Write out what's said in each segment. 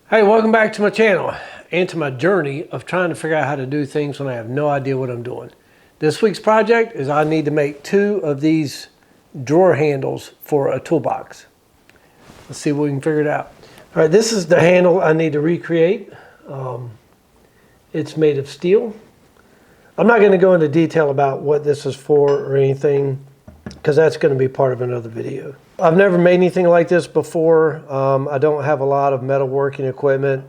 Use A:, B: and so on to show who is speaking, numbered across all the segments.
A: Hey, welcome back to my channel and to my journey of trying to figure out how to do things when I have no idea what I'm doing. This week's project is I need to make 2 of these drawer handles for a toolbox. Let's see if we can figure it out. All right, this is the handle I need to recreate. It's made of steel. I'm not going to go into detail about what this is for or anything because that's going to be part of another video. I've never made anything like this before. I don't have a lot of metalworking equipment,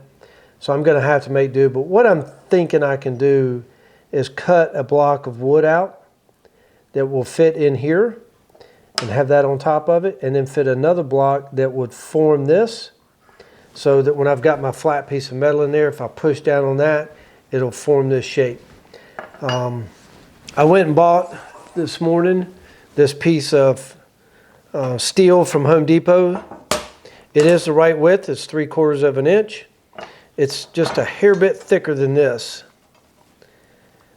A: so I'm going to have to make do. But what I'm thinking I can do is cut a block of wood out that will fit in here and have that on top of it, and then fit another block that would form this so that when I've got my flat piece of metal in there, if I push down on that, it'll form this shape. I went and bought this morning this piece of steel from Home Depot. It is the right width. It's 3/4 of an inch. It's just a hair bit thicker than this.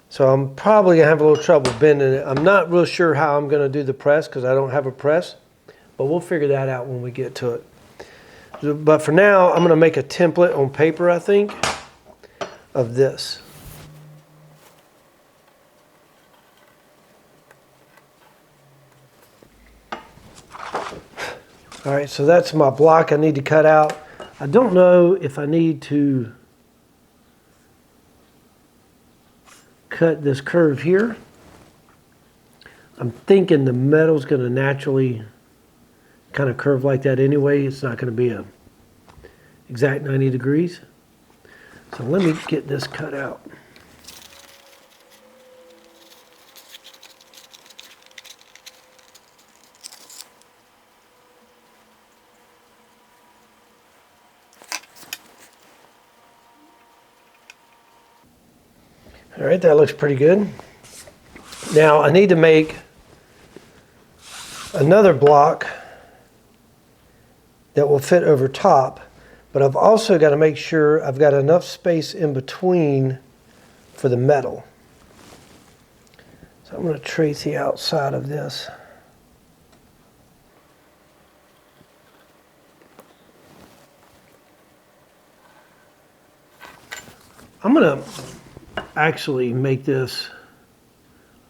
A: So I'm probably gonna have a little trouble bending it. I'm not real sure how I'm gonna do the press because I don't have a press, but we'll figure that out when we get to it. But for now, I'm gonna make a template on paper, I think, of this. All right, so that's my block I need to cut out. I don't know if I need to cut this curve here. I'm thinking the metal's going to naturally kind of curve like that anyway. It's not going to be a exact 90 degrees. So let me get this cut out. All right, that looks pretty good. Now I need to make another block that will fit over top, but I've also got to make sure I've got enough space in between for the metal. So I'm going to trace the outside of this. I'm going to actually make this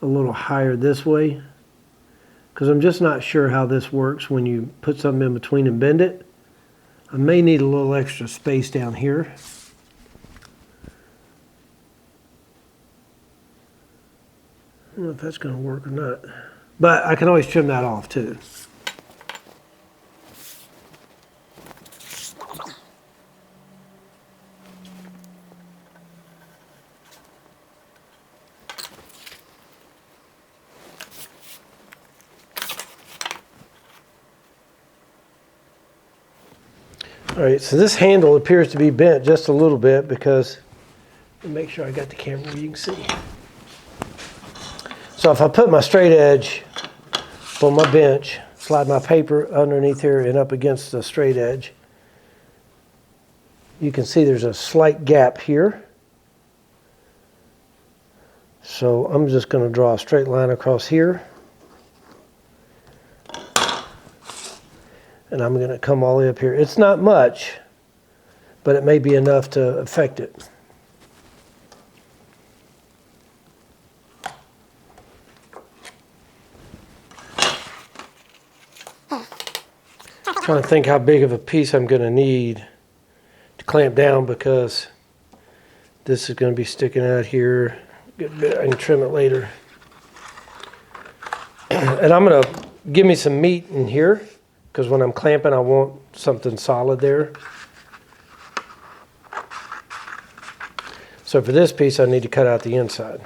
A: a little higher this way because I'm just not sure how this works when you put something in between and bend it. I may need a little extra space down here. I don't know if that's going to work or not, but I can always trim that off too. All right, so this handle appears to be bent just a little bit because, let me make sure I got the camera where you can see. So if I put my straight edge on my bench, slide my paper underneath here and up against the straight edge, you can see there's a slight gap here. So I'm just going to draw a straight line across here. And I'm going to come all the way up here. It's not much, but it may be enough to affect it. Trying to think how big of a piece I'm going to need to clamp down because this is going to be sticking out here. I can trim it later. And I'm going to give me some meat in here, because when I'm clamping, I want something solid there. So for this piece, I need to cut out the inside.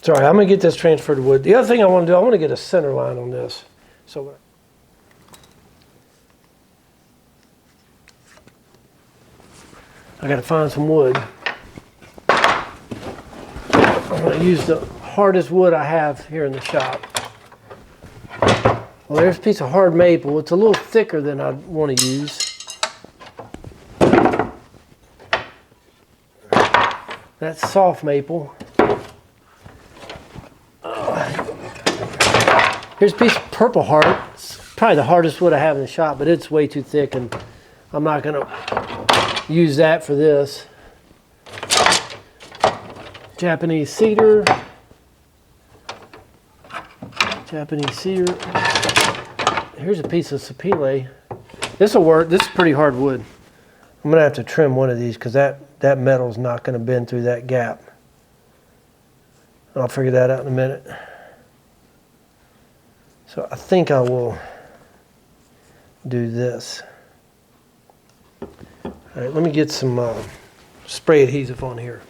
A: Sorry, I'm going to get this transferred to wood. The other thing I want to do, I want to get a center line on this. So I got to find some wood. I'm going to use the hardest wood I have here in the shop. Well, there's a piece of hard maple. It's a little thicker than I want to use. That's soft maple. Here's a piece of Purple Heart. It's probably the hardest wood I have in the shop, but it's way too thick, and I'm not going to use that for this. Japanese cedar. Japanese cedar. Here's a piece of sapele. This will work. This is pretty hard wood. I'm going to have to trim one of these because that metal's not going to bend through that gap. I'll figure that out in a minute. So I think I will do this. All right, let me get some spray adhesive on here.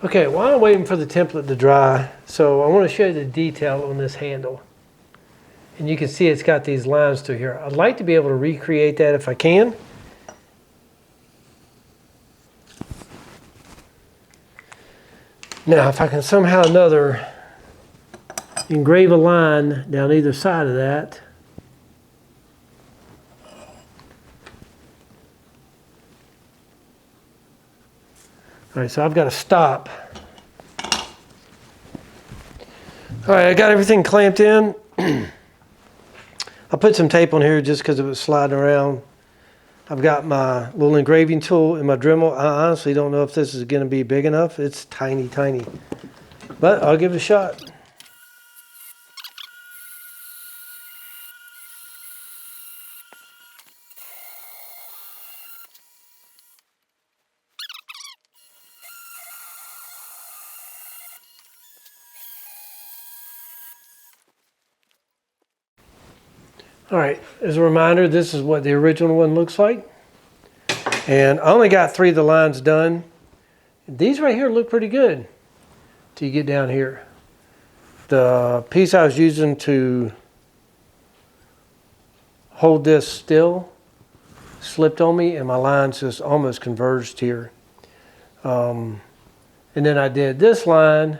A: Okay, while I'm waiting for the template to dry, so I want to show you the detail on this handle. And you can see it's got these lines through here. I'd like to be able to recreate that if I can. Now, if I can somehow or another engrave a line down either side of that. All right, so I've got to stop. All right, I got everything clamped in. I put some tape on here just because it was sliding around. I've got my little engraving tool and my Dremel. I honestly don't know if this is going to be big enough. It's tiny, tiny. But I'll give it a shot. All right, as a reminder, this is what the original one looks like. And I only got 3 of the lines done. These right here look pretty good till you get down here. The piece I was using to hold this still slipped on me and my lines just almost converged here. And then I did this line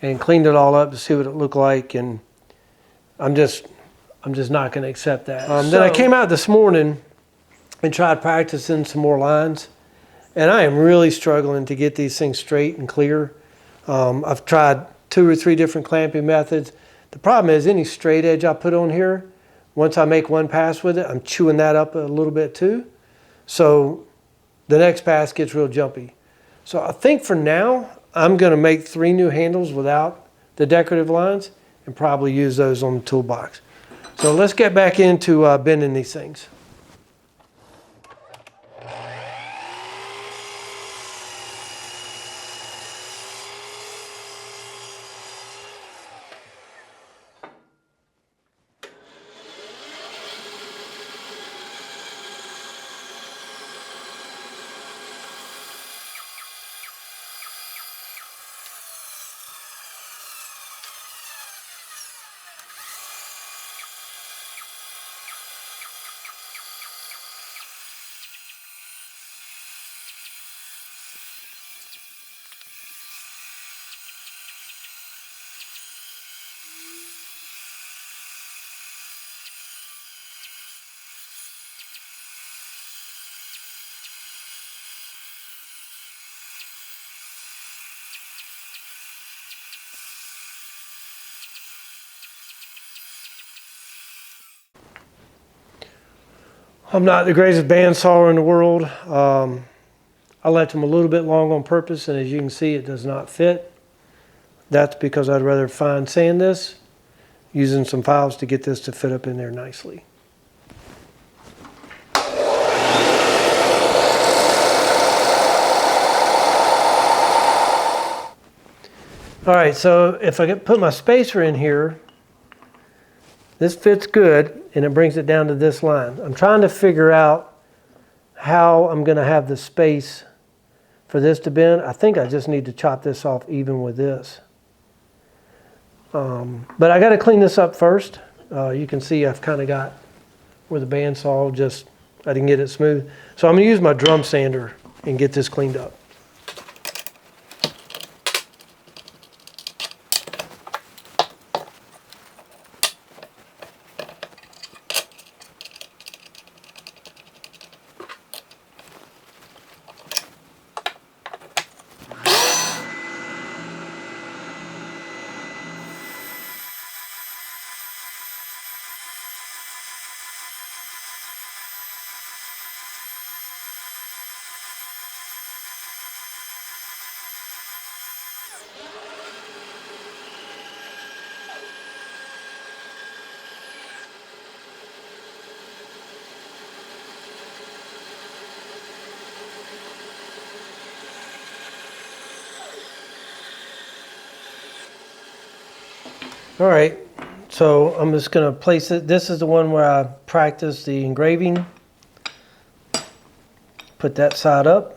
A: and cleaned it all up to see what it looked like, and I'm just not going to accept that. Then I came out this morning and tried practicing some more lines, and I am really struggling to get these things straight and clear. I've tried 2 or 3 different clamping methods. The problem is any straight edge I put on here, once I make one pass with it, I'm chewing that up a little bit too. So the next pass gets real jumpy. So I think for now, I'm going to make 3 new handles without the decorative lines and probably use those on the toolbox. So let's get back into bending these things. I'm not the greatest bandsawer in the world. I left them a little bit long on purpose, and as you can see, it does not fit. That's because I'd rather fine sand this, using some files to get this to fit up in there nicely. All right, so if I put my spacer in here, this fits good, and it brings it down to this line. I'm trying to figure out how I'm going to have the space for this to bend. I think I just need to chop this off even with this. But I got to clean this up first. You can see I've kind of got where the bandsaw I didn't get it smooth. So I'm going to use my drum sander and get this cleaned up. All right, so I'm just going to place it. This is the one where I practiced the engraving. Put that side up.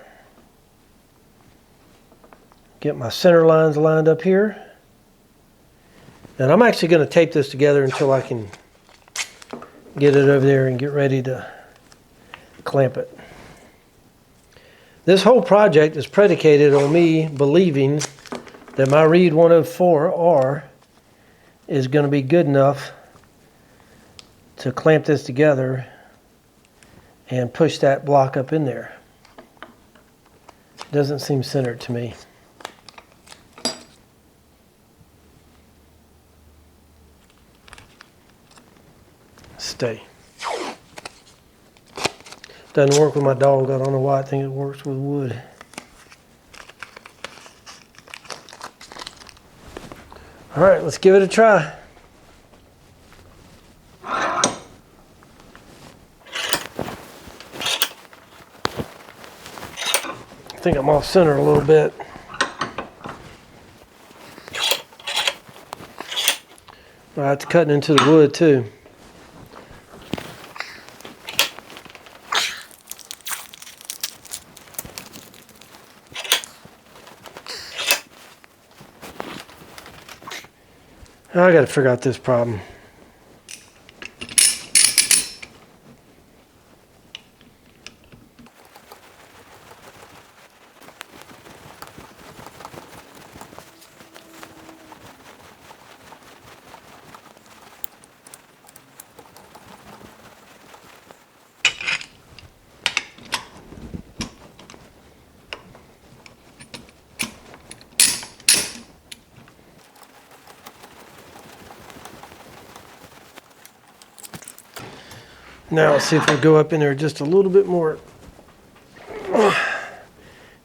A: Get my center lines lined up here. And I'm actually going to tape this together until I can get it over there and get ready to clamp it. This whole project is predicated on me believing that my Reed 104R is going to be good enough to clamp this together and push that block up in there. Doesn't seem centered to me. Stay. Doesn't work with my dog. I don't know why I think it works with wood. All right, let's give it a try. I think I'm off center a little bit. All right, it's cutting into the wood too. I got to figure out this problem. Now let's see if we go up in there just a little bit more.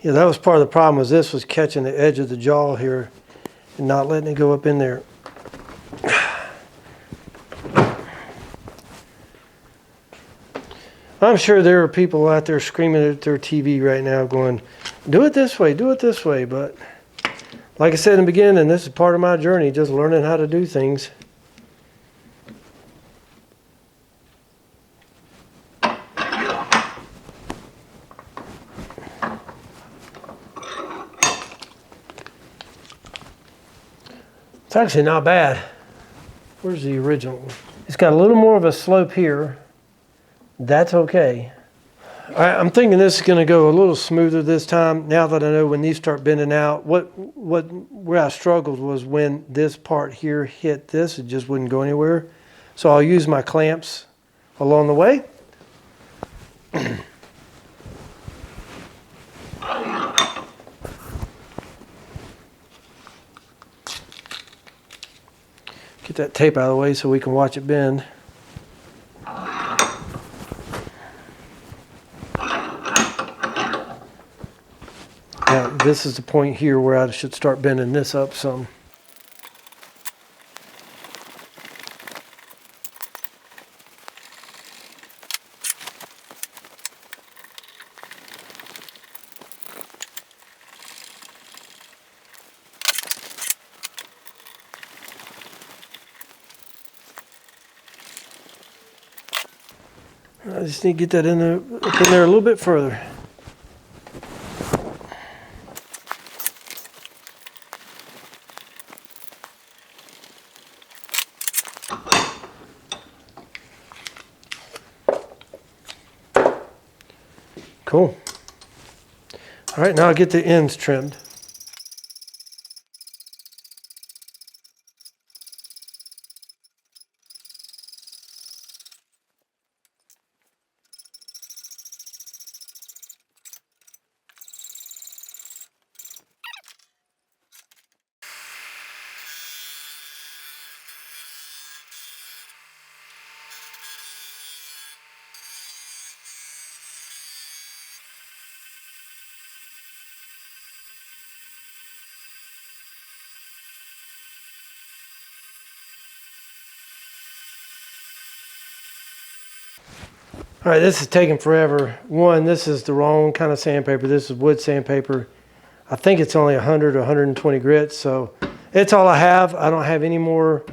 A: Yeah, that was part of the problem, was this was catching the edge of the jaw here and not letting it go up in there. I'm sure there are people out there screaming at their TV right now going, do it this way, but like I said in the beginning, this is part of my journey, just learning how to do things. It's actually not bad. Where's the original? It's got a little more of a slope here. That's okay. All right, I'm thinking this is going to go a little smoother this time. Now that I know when these start bending out, where I struggled was when this part here hit this, it just wouldn't go anywhere. So I'll use my clamps along the way. Get that tape out of the way so we can watch it bend. Now, this is the point here where I should start bending this up some. I just need to get that in there, up in there a little bit further. Cool. All right, now I'll get the ends trimmed. All right, this is taking forever. One, this is the wrong kind of sandpaper. This is wood sandpaper. I think it's only 100 or 120 grits, so it's all I have. I don't have any more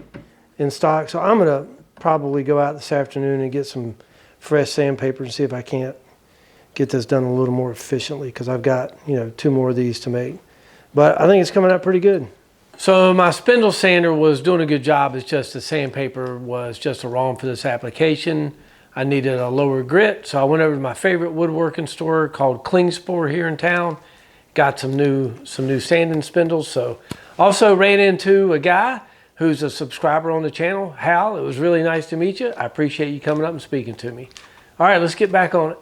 A: in stock, so I'm gonna probably go out this afternoon and get some fresh sandpaper and see if I can't get this done a little more efficiently, because I've got, 2 more of these to make. But I think it's coming out pretty good. So my spindle sander was doing a good job. It's just the sandpaper was just wrong for this application. I needed a lower grit, so I went over to my favorite woodworking store called Klingspor here in town. Got some new sanding spindles. So also ran into a guy who's a subscriber on the channel, Hal. It was really nice to meet you. I appreciate you coming up and speaking to me. All right, let's get back on it.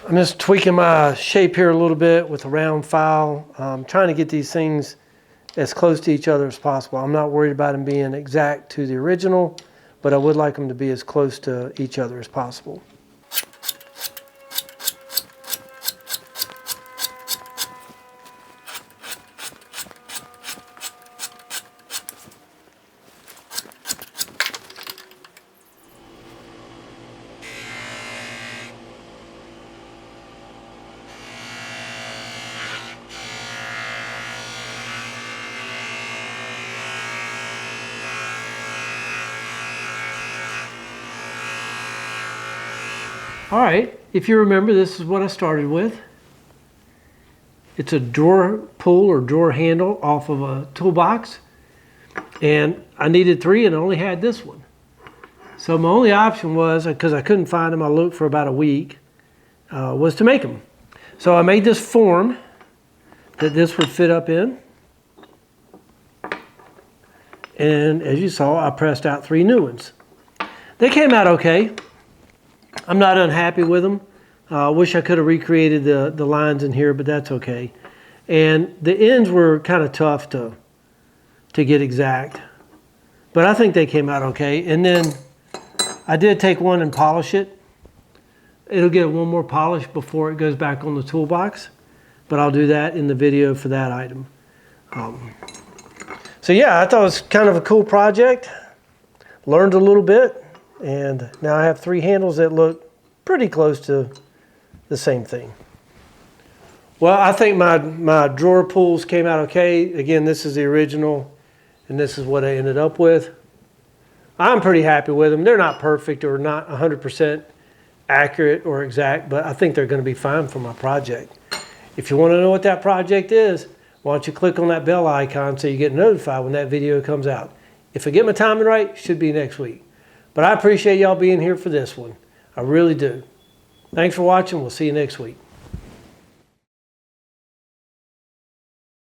A: I'm just tweaking my shape here a little bit with a round file. I'm trying to get these things as close to each other as possible. I'm not worried about them being exact to the original, but I would like them to be as close to each other as possible. All right, if you remember, this is what I started with. It's a drawer pull or drawer handle off of a toolbox. And I needed 3 and I only had this one. So my only option was, because I couldn't find them, I looked for about a week, was to make them. So I made this form that this would fit up in. And as you saw, I pressed out 3 new ones. They came out okay. I'm not unhappy with them. I wish I could have recreated the lines in here, but that's okay. And the ends were kind of tough to get exact, but I think they came out okay. And then I did take one and polish it. It'll get one more polish before it goes back on the toolbox, but I'll do that in the video for that item. So yeah, I thought it was kind of a cool project. Learned a little bit. And now I have 3 handles that look pretty close to the same thing. Well, I think my drawer pulls came out okay. Again, this is the original, and this is what I ended up with. I'm pretty happy with them. They're not perfect or not 100% accurate or exact, but I think they're going to be fine for my project. If you want to know what that project is, why don't you click on that bell icon so you get notified when that video comes out. If I get my timing right, it should be next week. But I appreciate y'all being here for this one. I really do. Thanks for watching. We'll see you next week.